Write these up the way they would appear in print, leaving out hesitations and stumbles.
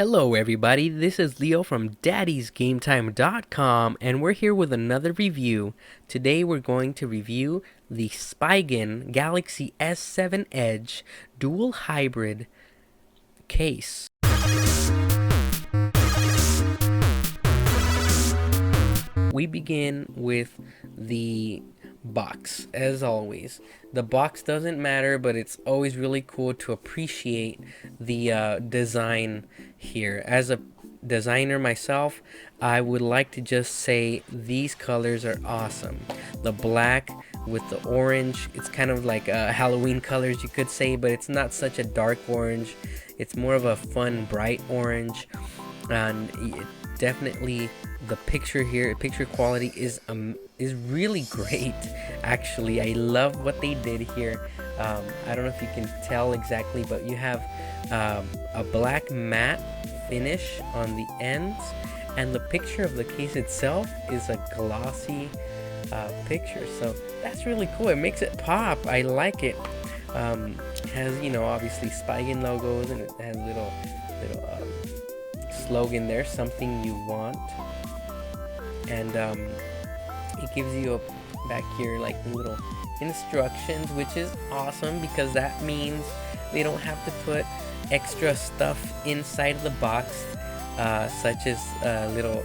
Hello everybody, this is Leo from daddysgametime.com and we're here with another review. Today we're going to review the Spigen Galaxy S7 Edge dual hybrid case. We begin with the box, as always. The box doesn't matter, but it's always really cool to appreciate the design here. As a designer myself, I would like to just say these colors are awesome. The black with the orange, it's kind of like Halloween colors, you could say, but it's not such a dark orange. It's more of a fun, bright orange, and definitely the picture here, picture quality is really great. Actually, I love what they did here. I don't know if you can tell exactly, but you have a black matte finish on the ends, and the picture of the case itself is a glossy picture, so that's really cool. It makes it pop. I like it. It has, you know, obviously Spigen logos, and it has little slogan there, something you want, and it gives you a back here like little instructions, which is awesome because that means they don't have to put extra stuff inside of the box, such as little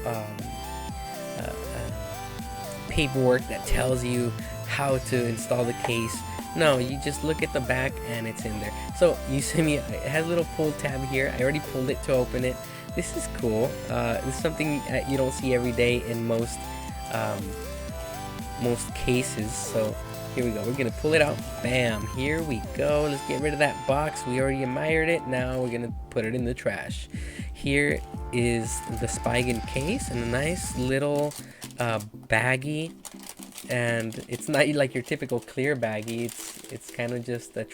paperwork that tells you how to install the case. No, you just look at the back and it's in there. So you see me, it has a little pull tab here. I already pulled it to open it. This is cool. This is something you don't see every day in most cases. So here we go. We're gonna pull it out. Bam! Here we go. Let's get rid of that box. We already admired it. Now we're gonna put it in the trash. Here is the Spigen case and a nice little baggie. And it's not like your typical clear baggie. It's kind of just a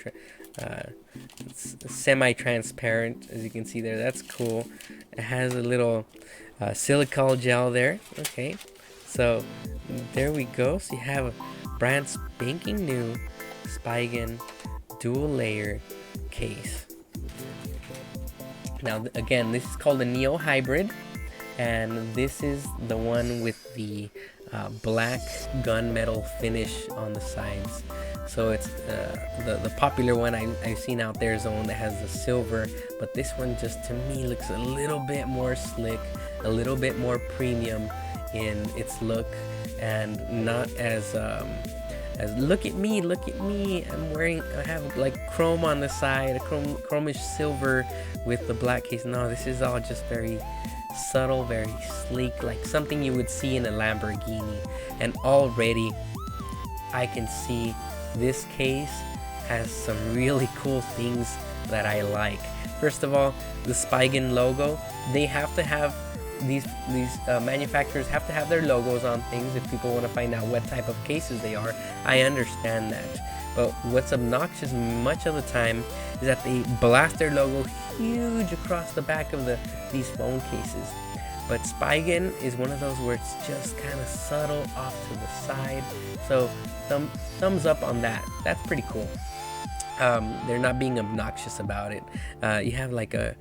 it's semi-transparent, as you can see there. That's cool. It has a little silicone gel there. Okay, so there we go. So you have a brand spanking new Spigen dual layer case. Now again, this is called the Neo Hybrid, and this is the one with the black gunmetal finish on the sides. So it's the popular one I've seen out there is the one that has the silver, but this one just to me looks a little bit more slick, a little bit more premium in its look, and not as look at me, I have like chrome on the side, a chromish silver with the black case. No, this is all just very subtle, very sleek, like something you would see in a Lamborghini. And already I can see this case has some really cool things that I like. First of all, the Spigen logo. They have to have these manufacturers have to have their logos on things if people want to find out what type of cases they are. I understand that, but what's obnoxious much of the time is that they blast their logo huge across the back of these phone cases. But Spigen is one of those where it's just kind of subtle off to the side. So thumbs up on that. That's pretty cool. They're not being obnoxious about it. You have like a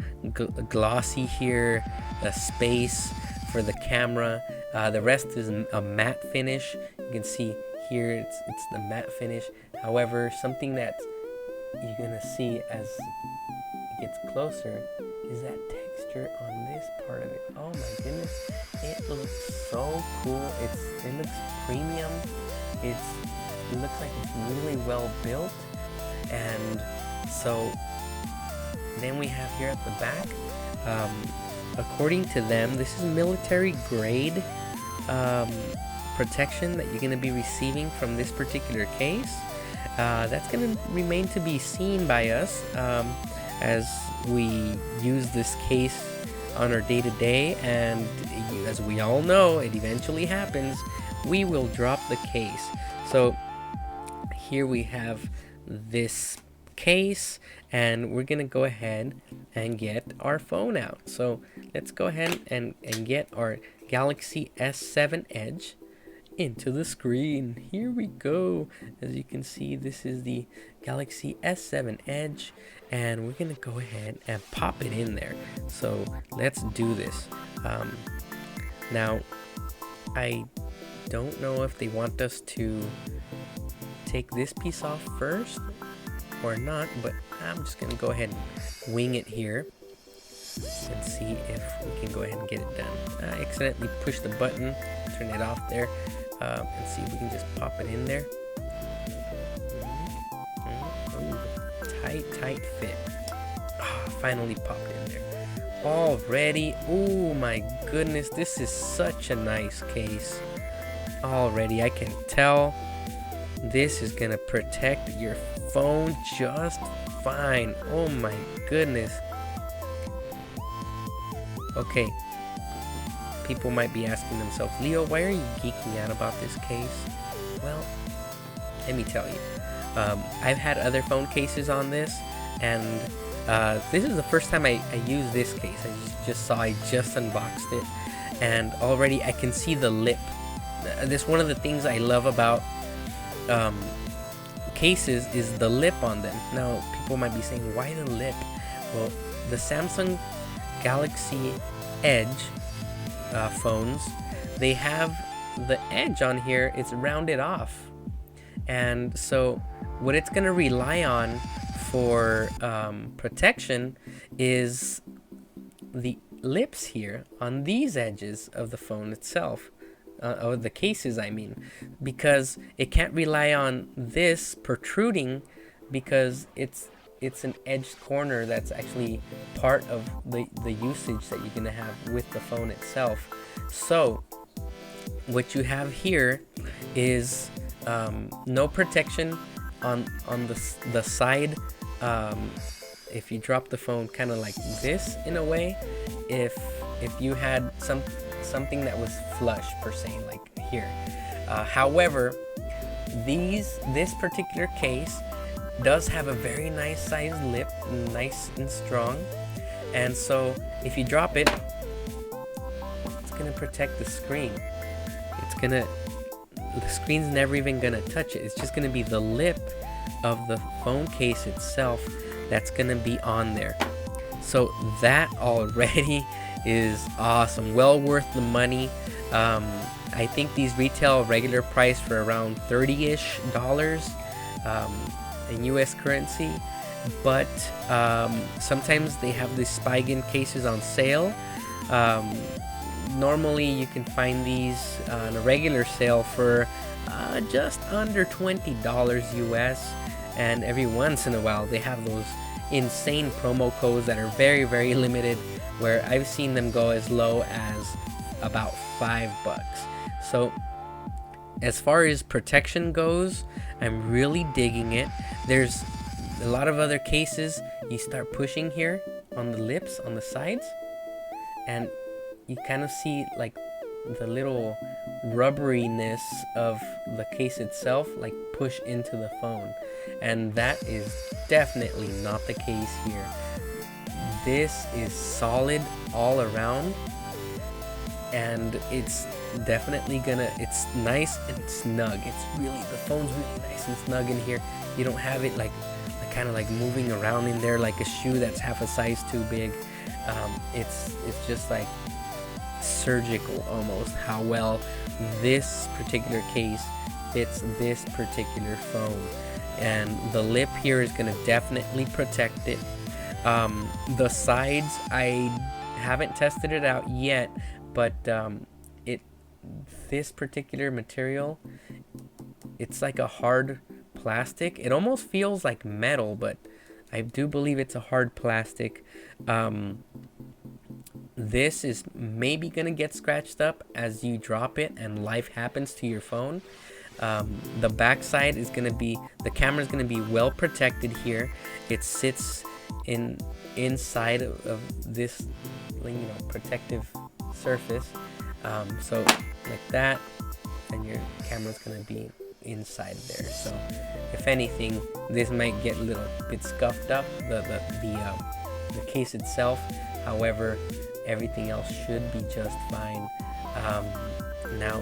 glossy here, a space for the camera. The rest is a matte finish. You can see here it's the matte finish. However, something that you're gonna see as it gets closer is that texture on this part of it. Oh my goodness, it looks so cool. It looks premium. It looks like it's really well built. And so then we have here at the back, according to them, this is military grade protection that you're going to be receiving from this particular case. That's going to remain to be seen by us as we use this case on our day-to-day, and as we all know, it eventually happens, we will drop the case. So here we have this case, and we're gonna go ahead and get our phone out. So let's go ahead and get our Galaxy S7 Edge into the screen. Here we go. As you can see, this is the Galaxy S7 Edge, and we're gonna go ahead and pop it in there. So let's do this. Now, I don't know if they want us to take this piece off first or not, but I'm just gonna go ahead and wing it here and see if we can go ahead and get it done. I accidentally pushed the button, turn it off there, and see if we can just pop it in there. Ooh, tight fit. Finally popped in there. Already, oh my goodness, this is such a nice case. Already, I can tell this is gonna protect your phone just fine. Oh my goodness. Okay, people might be asking themselves, Leo, why are you geeking out about this case? Well, let me tell you. I've had other phone cases on this, and this is the first time I use this case. I just unboxed it, and already I can see the lip. This one of the things I love about cases is the lip on them. Now, people might be saying, why the lip? Well, the Samsung Galaxy Edge phones, they have the edge on here, it's rounded off. And so what it's going to rely on for protection is the lips here on these edges of the phone itself, or the cases I mean, because it can't rely on this protruding because it's an edged corner that's actually part of the usage that you're going to have with the phone itself. So what you have here is no protection on the side. If you drop the phone kind of like this in a way, if you had something that was flush per se, like here. However, this particular case does have a very nice sized lip, nice and strong, and so if you drop it, it's gonna protect the screen. The screen's never even gonna touch it. It's just gonna be the lip of the phone case itself that's gonna be on there. So that already is awesome. Well worth the money. I think these retail regular price for around $30-ish in US currency, but sometimes they have the Spigen cases on sale. Normally you can find these on a regular sale for just under $20 US, and every once in a while they have those insane promo codes that are very, very limited, where I've seen them go as low as about $5. So as far as protection goes, I'm really digging it. There's a lot of other cases, you start pushing here on the lips, on the sides, and you kind of see like the little rubberiness of the case itself like push into the phone, and that is definitely not the case here. This is solid all around, and it's definitely it's nice and snug. The phone's really nice and snug in here. You don't have it like kind of like moving around in there like a shoe that's half a size too big. It's just like surgical almost how well this particular case fits this particular phone, and the lip here is going to definitely protect it. The sides, I haven't tested it out yet, but this particular material, it's like a hard plastic. It almost feels like metal, but I do believe it's a hard plastic. This is maybe gonna get scratched up as you drop it and life happens to your phone. The back side is gonna be, the camera is gonna be well protected here. It sits inside of this, protective surface. So like that, and your camera's gonna be inside there. So if anything, this might get a little bit scuffed up, the case itself. However, everything else should be just fine. Now,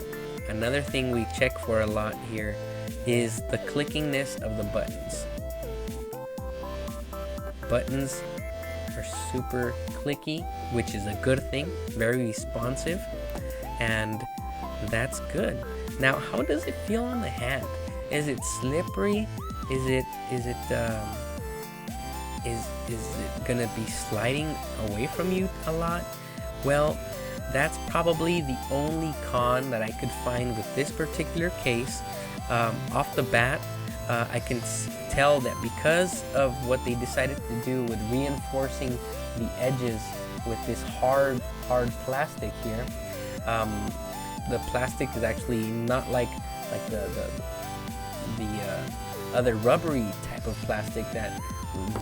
another thing we check for a lot here is the clickingness of the buttons. buttons are super clicky, which is a good thing, very responsive, and that's good. Now, how does it feel on the hand? Is it slippery? Is it gonna be sliding away from you a lot? Well, that's probably the only con that I could find with this particular case. Off the bat, I can tell that because of what they decided to do with reinforcing the edges with this hard plastic here, the plastic is actually not like the other rubbery type of plastic that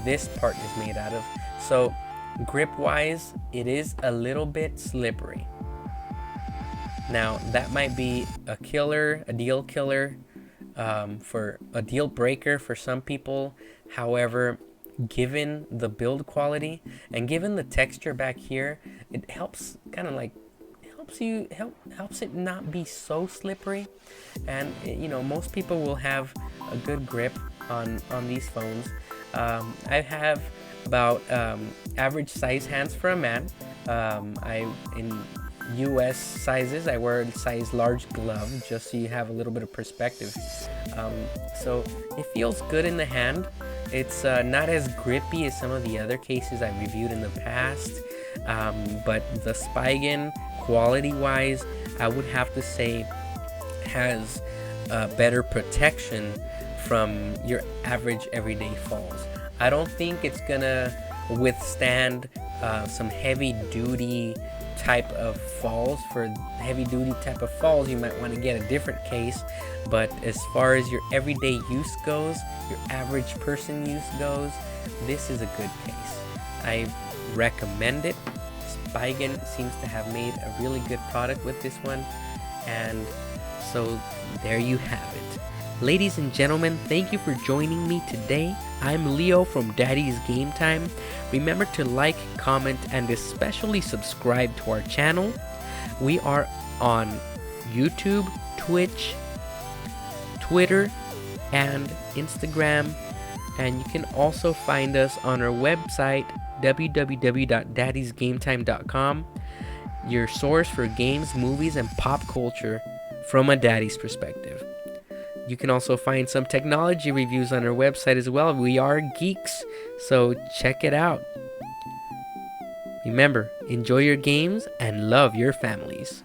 this part is made out of. So grip wise, it is a little bit slippery. Now that might be a deal killer, for a deal breaker for some people. However, given the build quality and given the texture back here, it helps kind of like helps it not be so slippery. And most people will have a good grip on these phones. I have about average size hands for a man. In US sizes, I wear a size large glove, just so you have a little bit of perspective. So it feels good in the hand. It's not as grippy as some of the other cases I've reviewed in the past, but the Spigen, quality wise, I would have to say has better protection from your average everyday falls. I don't think it's gonna withstand some heavy duty type of falls. For heavy duty type of falls, you might want to get a different case, but as far as your everyday use goes, your average person use goes, this is a good case. I recommend it. Spigen seems to have made a really good product with this one, and so there you have it. Ladies and gentlemen, thank you for joining me today. I'm Leo from Daddy's Game Time. Remember to like, comment, and especially subscribe to our channel. We are on YouTube, Twitch, Twitter, and Instagram. And you can also find us on our website, www.daddysgametime.com, your source for games, movies, and pop culture from a daddy's perspective. You can also find some technology reviews on our website as well. We are geeks, so check it out. Remember, enjoy your games and love your families.